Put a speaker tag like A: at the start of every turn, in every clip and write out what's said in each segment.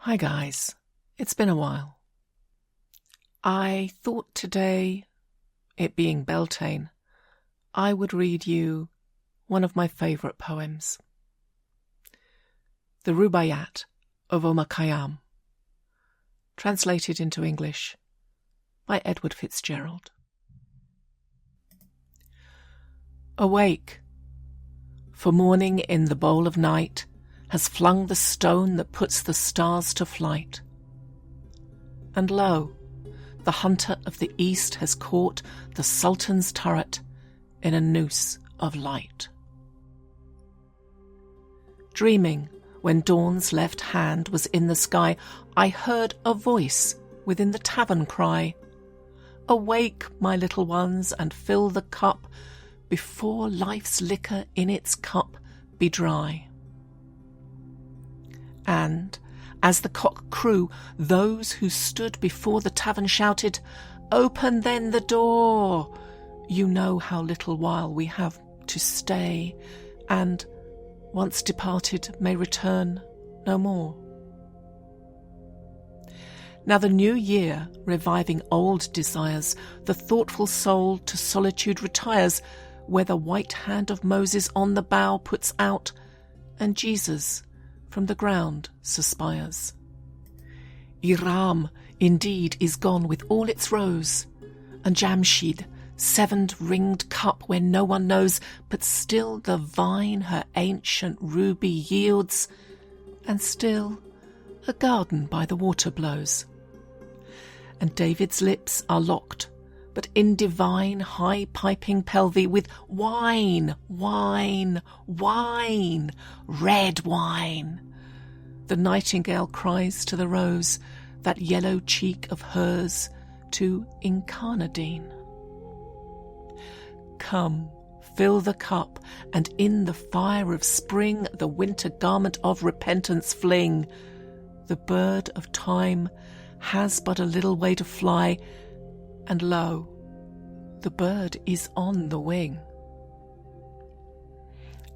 A: Hi guys, it's been a while. I thought today, it being Beltane, I would read you one of my favourite poems. The Rubaiyat of Omar Khayyam, translated into English by Edward Fitzgerald. Awake, for morning in the bowl of night has flung the stone that puts the stars to flight. And lo, the hunter of the east has caught the Sultan's turret in a noose of light. Dreaming, when dawn's left hand was in the sky, I heard a voice within the tavern cry, "Awake, my little ones, and fill the cup, before life's liquor in its cup be dry." And, as the cock crew, those who stood before the tavern shouted, "Open then the door! You know how little while we have to stay, and, once departed, may return no more." Now the new year, reviving old desires, the thoughtful soul to solitude retires, where the white hand of Moses on the bough puts out, and Jesus from the ground suspires. Iram, indeed, is gone with all its rose, and Jamshid, seventh ringed cup where no one knows, but still the vine her ancient ruby yields, and still a garden by the water blows. And David's lips are locked, but in divine high-piping pelvy with wine, wine, wine, red wine. The nightingale cries to the rose, that yellow cheek of hers, to incarnadine. Come, fill the cup, and in the fire of spring the winter garment of repentance fling. The bird of time has but a little way to fly, and lo, the bird is on the wing.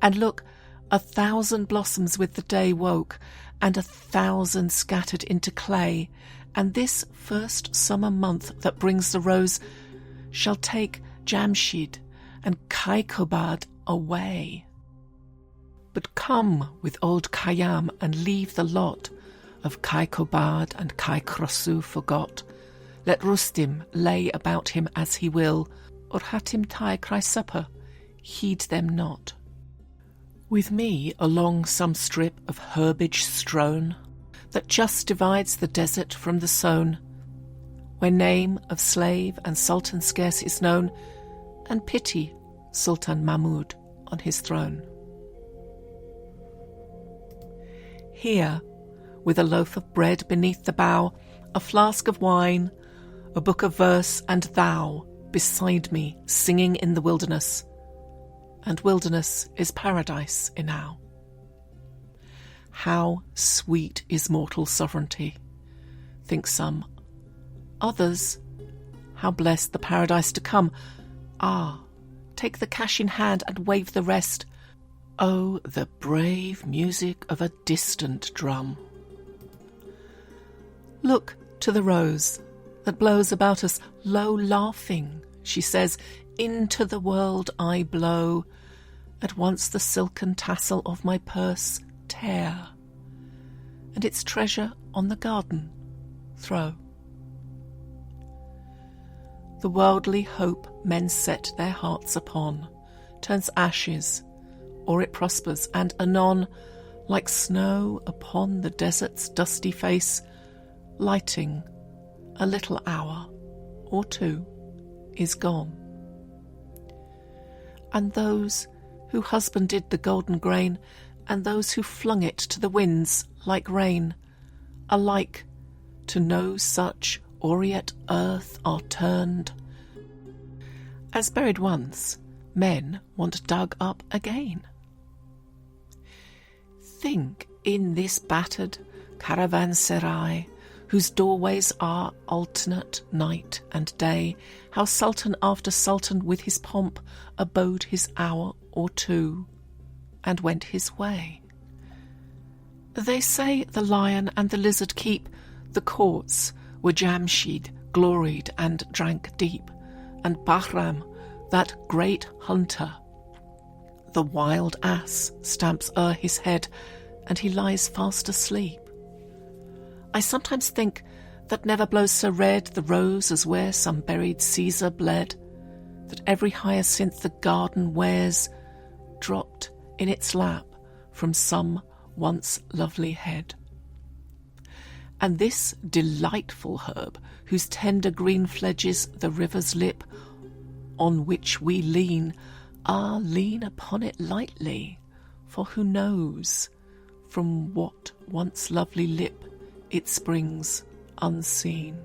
A: And look, 1,000 blossoms with the day woke, and 1,000 scattered into clay, and this first summer month that brings the rose shall take Jamshid and Kaikobad away. But come with old Khayyam and leave the lot of Kaikobad and Kaikrosu forgot. Let Rustim lay about him as he will, or Hatim Tai cry supper, heed them not. With me along some strip of herbage strown, that just divides the desert from the sown, where name of slave and sultan scarce is known, and pity Sultan Mahmud on his throne. Here, with a loaf of bread beneath the bough, a flask of wine, a book of verse, and thou beside me singing in the wilderness, and wilderness is paradise enow. How sweet is mortal sovereignty, think some. Others, how blessed the paradise to come. Ah, take the cash in hand and wave the rest. Oh, the brave music of a distant drum. Look to the rose that blows about us, low laughing, she says, "Into the world I blow. At once the silken tassel of my purse tear, and its treasure on the garden throw." The worldly hope men set their hearts upon turns ashes, or it prospers, and anon, like snow upon the desert's dusty face, lighting a little hour or two, is gone. And those who husbanded the golden grain, and those who flung it to the winds like rain, alike to no such aureate earth are turned. As buried once, men want dug up again. Think in this battered caravanserai, whose doorways are alternate night and day, how sultan after sultan with his pomp abode his hour or two, and went his way. They say the lion and the lizard keep the courts where Jamshid gloried and drank deep, and Bahram, that great hunter, the wild ass stamps o'er his head, and he lies fast asleep. I sometimes think that never blows so red the rose as where some buried Caesar bled, that every hyacinth the garden wears dropped in its lap from some once lovely head. And this delightful herb, whose tender green fledges the river's lip, on which we lean, lean upon it lightly, for who knows from what once lovely lip it springs unseen.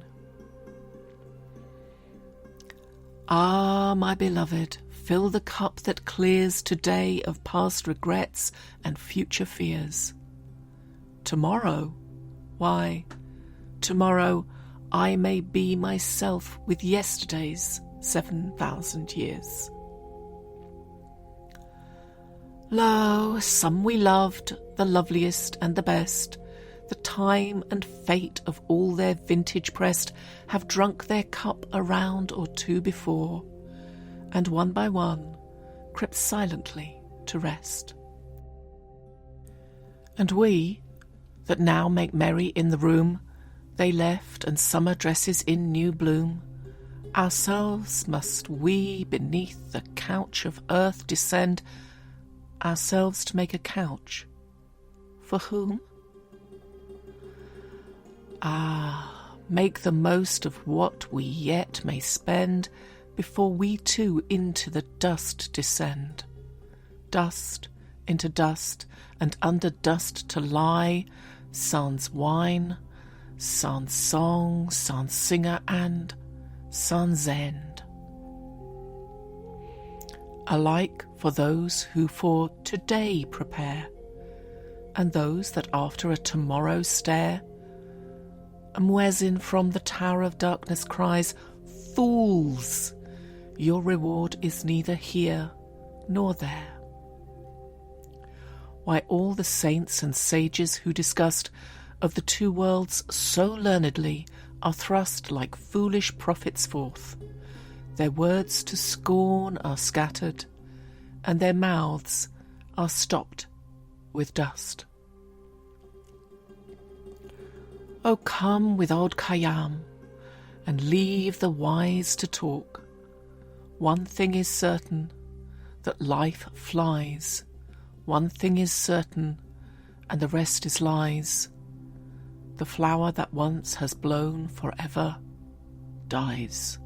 A: Ah, my beloved, fill the cup that clears today of past regrets and future fears. Tomorrow, why, tomorrow I may be myself with yesterday's 7,000 years. Lo, some we loved, the loveliest and the best, the time and fate of all their vintage pressed, have drunk their cup a round or two before, and one by one crept silently to rest. And we, that now make merry in the room they left, and summer dresses in new bloom, ourselves must we beneath the couch of earth descend, ourselves to make a couch. For whom? Ah, make the most of what we yet may spend, before we too into the dust descend. Dust into dust, and under dust to lie, sans wine, sans song, sans singer, and sans end. Alike for those who for today prepare, and those that after a tomorrow stare. A muezzin from the tower of darkness cries, "Fools! Your reward is neither here nor there." Why, all the saints and sages who discussed of the two worlds so learnedly are thrust like foolish prophets forth. Their words to scorn are scattered, and their mouths are stopped with dust. O come with old Khayyam, and leave the wise to talk. One thing is certain, that life flies. One thing is certain, and the rest is lies. The flower that once has blown forever dies.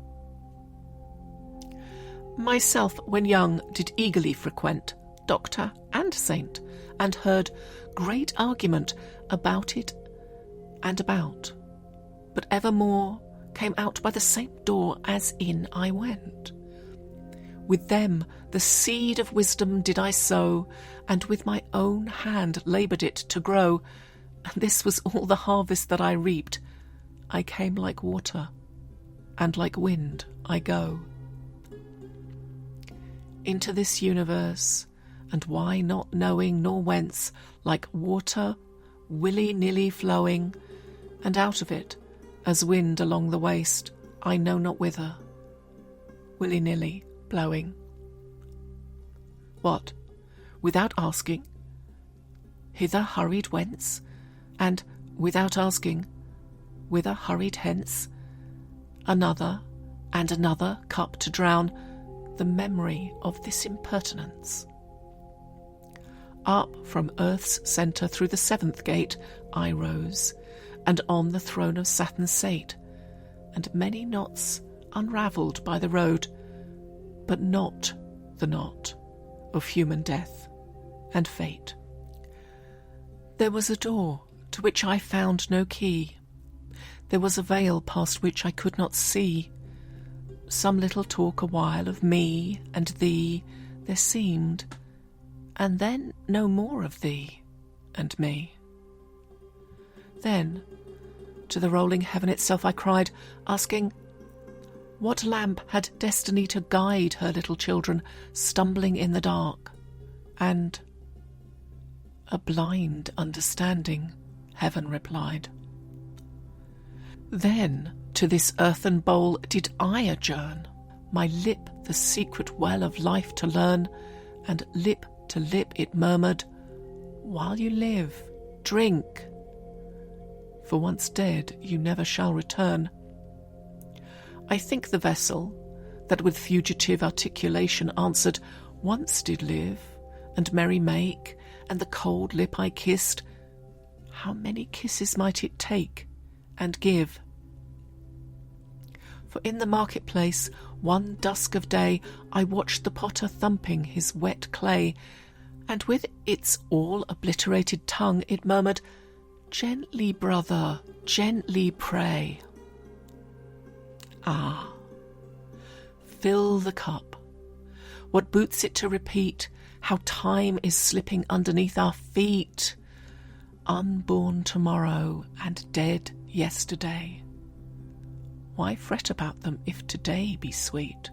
A: Myself, when young, did eagerly frequent doctor and saint, and heard great argument about it and about, but evermore came out by the same door as in I went. With them the seed of wisdom did I sow, and with my own hand laboured it to grow, and this was all the harvest that I reaped. I came like water, and like wind I go into this universe, and why not knowing nor whence, like water willy-nilly flowing, and out of it, as wind along the waste, I know not whither, willy-nilly blowing. What, without asking, hither hurried whence, and without asking, whither hurried hence, another and another cup to drown the memory of this impertinence. Up from earth's centre through the seventh gate I rose, and on the throne of Saturn sate, and many knots unravelled by the road, but not the knot of human death and fate. There was a door to which I found no key. There was a veil past which I could not see. Some little talk a while of me and thee there seemed, and then no more of thee and me. Then to the rolling heaven itself I cried, asking what lamp had destiny to guide her little children stumbling in the dark, and A blind understanding, heaven replied. Then to this earthen bowl did I adjourn, my lip the secret well of life to learn, and lip to lip it murmured, while you live, drink, for once dead you never shall return. I think the vessel, that with fugitive articulation answered, once did live, and merry make, and the cold lip I kissed, how many kisses might it take and give? For in the marketplace, one dusk of day, I watched the potter thumping his wet clay, and with its all obliterated tongue it murmured, gently, brother, gently pray. Ah, fill the cup. What boots it to repeat how time is slipping underneath our feet? Unborn tomorrow and dead yesterday. Why fret about them if today be sweet?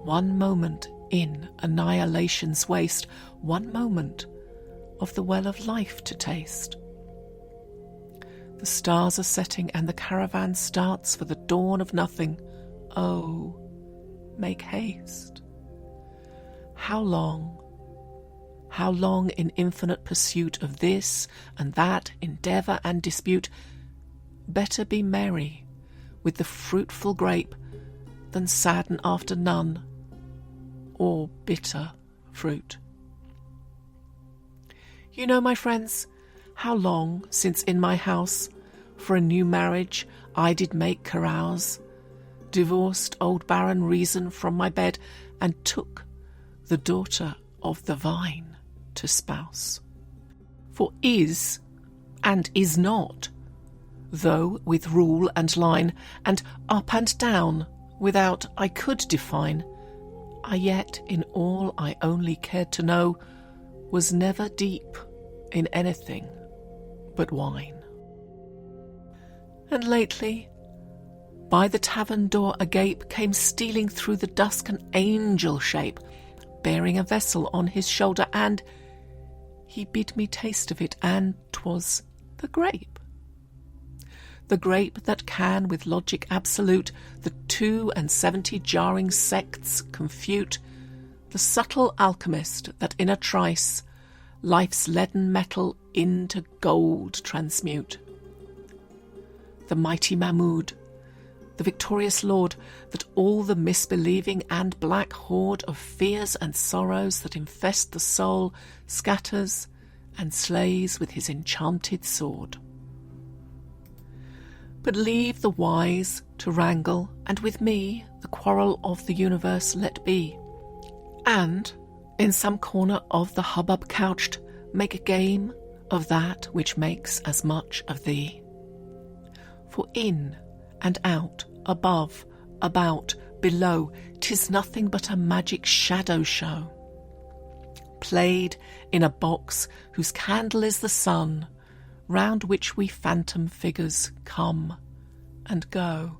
A: One moment in annihilation's waste, one moment of the well of life to taste. The stars are setting and the caravan starts for the dawn of nothing. Oh, make haste. How long in infinite pursuit of this and that, endeavour and dispute? Better be merry with the fruitful grape than sadden after none, or bitter fruit. You know, my friends, how long since in my house for a new marriage I did make carouse, divorced old barren reason from my bed, and took the daughter of the vine to spouse. For is and is not, though with rule and line, and up and down, without I could define, I yet in all I only cared to know was never deep in anything but wine. And lately, by the tavern door agape, came stealing through the dusk an angel shape, bearing a vessel on his shoulder, and he bid me taste of it, and 'twas the grape. The grape that can with logic absolute the 72 jarring sects confute, the subtle alchemist that in a trice life's leaden metal into gold transmute. The mighty Mahmud, the victorious Lord, that all the misbelieving and black horde of fears and sorrows that infest the soul scatters and slays with his enchanted sword. But leave the wise to wrangle, and with me the quarrel of the universe let be, and, in some corner of the hubbub couched, make a game of that which makes as much of thee. For in and out, above, about, below, 'tis nothing but a magic shadow show, played in a box whose candle is the sun, round which we phantom figures come and go.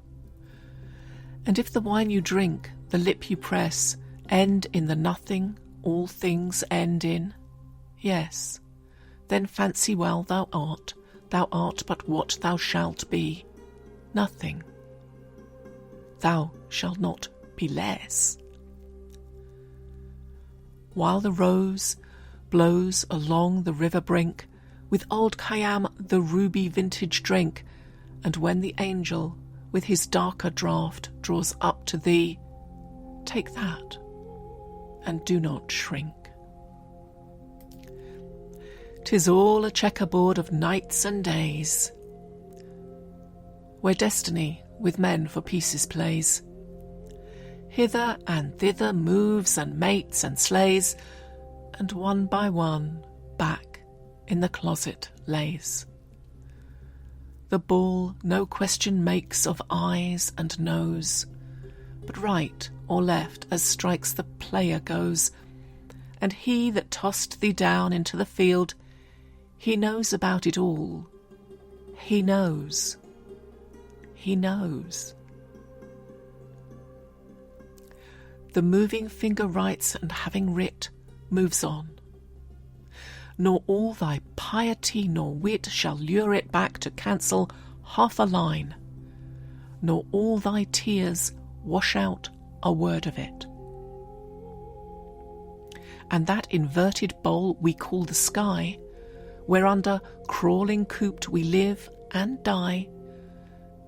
A: And if the wine you drink, the lip you press, end in the nothing all things end in, yes, then fancy well thou art but what thou shalt be, nothing. Thou shalt not be less. While the rose blows along the river brink, with old Khayyam the ruby vintage drink, and when the angel with his darker draught draws up to thee, take that, and do not shrink. 'Tis all a checkerboard of nights and days, where destiny with men for pieces plays. Hither and thither moves and mates and slays, and one by one back in the closet lays. The ball no question makes of eyes and nose, but right or left as strikes the player goes, and he that tossed thee down into the field, he knows about it all. He knows. He knows. The moving finger writes, and having writ, moves on, nor all thy piety nor wit shall lure it back to cancel half a line, nor all thy tears wash out a word of it. And that inverted bowl we call the sky, whereunder crawling cooped we live and die,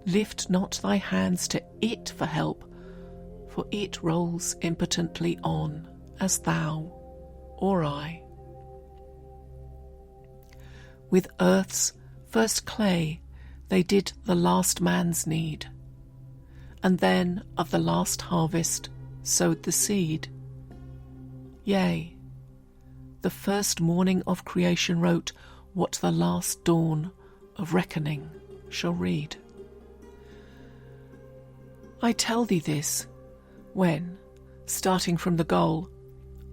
A: lift not thy hands to it for help, for it rolls impotently on, as thou or I. With earth's first clay they did the last man's need, and then of the last harvest sowed the seed. Yea, the first morning of creation wrote what the last dawn of reckoning shall read. I tell thee this, when, starting from the goal,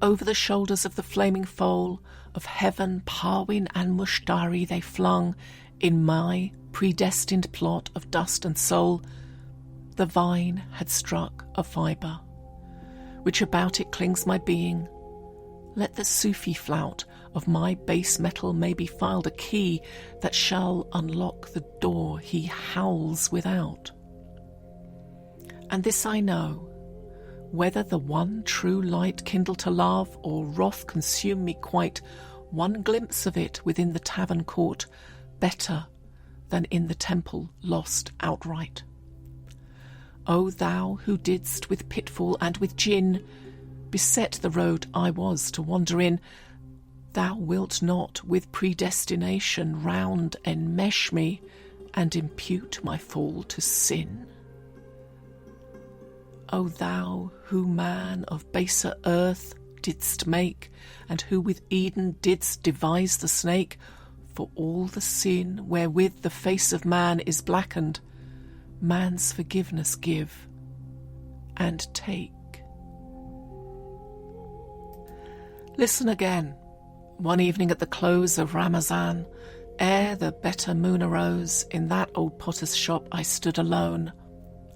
A: over the shoulders of the flaming foal of heaven Parwin and Mushtari they flung, in my predestined plot of dust and soul, the vine had struck a fibre, which about it clings my being. Let the Sufi flout of my base metal may be filed a key that shall unlock the door he howls without. And this I know, whether the one true light kindle to love, or wrath consume me quite, one glimpse of it within the tavern court, better than in the temple lost outright. O thou who didst with pitfall and with gin beset the road I was to wander in, thou wilt not with predestination round enmesh me and impute my fall to sin. O thou who man of baser earth didst make, and who with Eden didst devise the snake, for all the sin wherewith the face of man is blackened, man's forgiveness give and take. Listen again. One evening at the close of Ramazan, ere the better moon arose, in that old potter's shop I stood alone,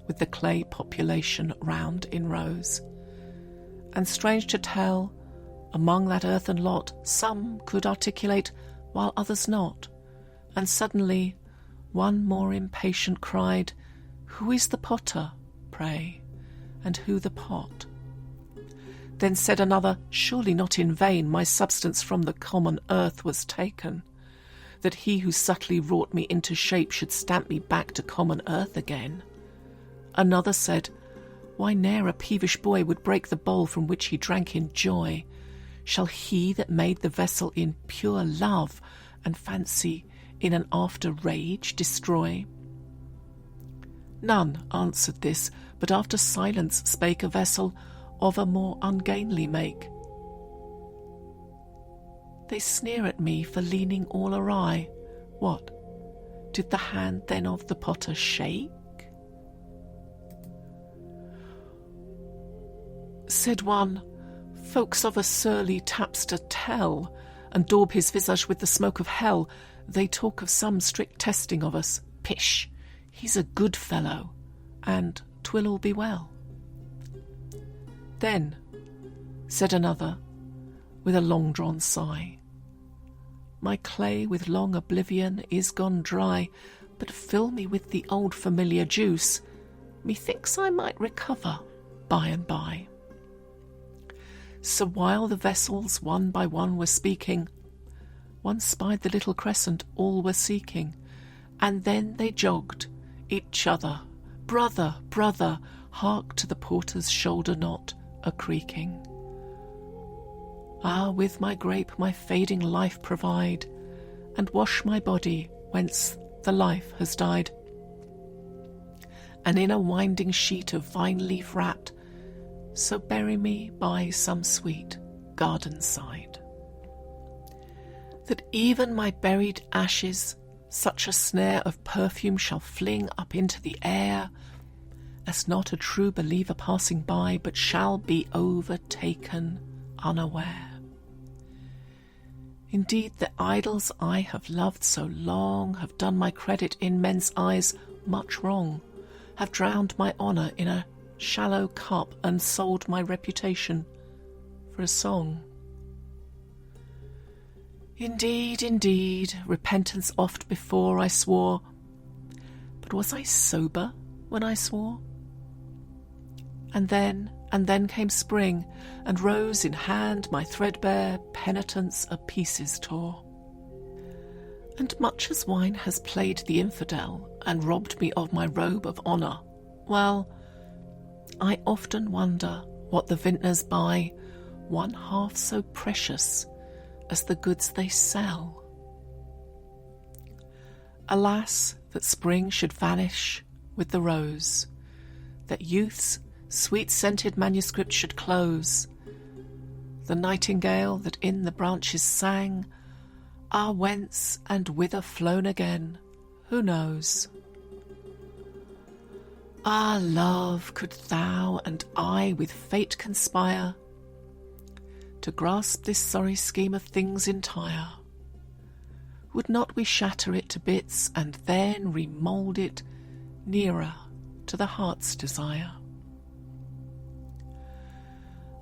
A: with the clay population round in rows. And strange to tell, among that earthen lot, some could articulate, while others not. And suddenly one more impatient cried, Who is the potter, pray, and who the pot? Then said another, Surely not in vain my substance from the common earth was taken, that he who subtly wrought me into shape should stamp me back to common earth again. Another said, Why ne'er a peevish boy would break the bowl from which he drank in joy? Shall he that made the vessel in pure love and fancy in an after rage destroy? None answered this, but after silence spake a vessel of a more ungainly make. They sneer at me for leaning all awry. What? Did the hand then of the potter shake? Said one, Folks of a surly tapster tell, and daub his visage with the smoke of hell. They talk of some strict testing of us. Pish! He's a good fellow, and 'twill all be well. Then, said another, with a long-drawn sigh, My clay with long oblivion is gone dry, but fill me with the old familiar juice, methinks I might recover by and by. So while the vessels one by one were speaking, one spied the little crescent all were seeking, and then they jogged each other, Brother, brother, hark to the porter's shoulder knot a-creaking. Ah, with my grape my fading life provide, and wash my body whence the life has died, and in a winding sheet of vine leaf wrapped, so bury me by some sweet garden side, that even my buried ashes such a snare of perfume shall fling up into the air, as not a true believer passing by, but shall be overtaken unaware. Indeed, the idols I have loved so long have done my credit in men's eyes much wrong, have drowned my honour in a shallow cup, and sold my reputation for a song. Indeed, indeed, repentance oft before I swore, but was I sober when I swore? And then came spring, and rose in hand my threadbare penitence a pieces tore. And much as wine has played the infidel, and robbed me of my robe of honour, well, I often wonder what the vintners buy, one half so precious as the goods they sell. Alas, that spring should vanish with the rose, that youth's sweet-scented manuscript should close, the nightingale that in the branches sang, ah, whence and whither flown again, who knows? Ah, love, could thou and I with fate conspire to grasp this sorry scheme of things entire, would not we shatter it to bits and then remould it nearer to the heart's desire?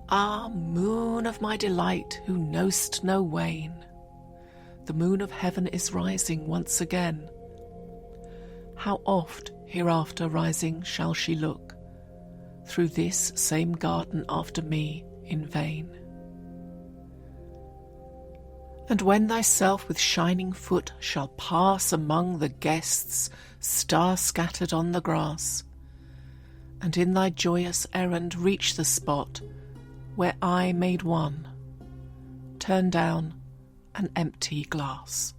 A: Ah, moon of my delight, who know'st no wane, the moon of heaven is rising once again. How oft hereafter rising shall she look through this same garden after me in vain? And when thyself with shining foot shall pass among the guests star-scattered on the grass, and in thy joyous errand reach the spot where I made one, turn down an empty glass.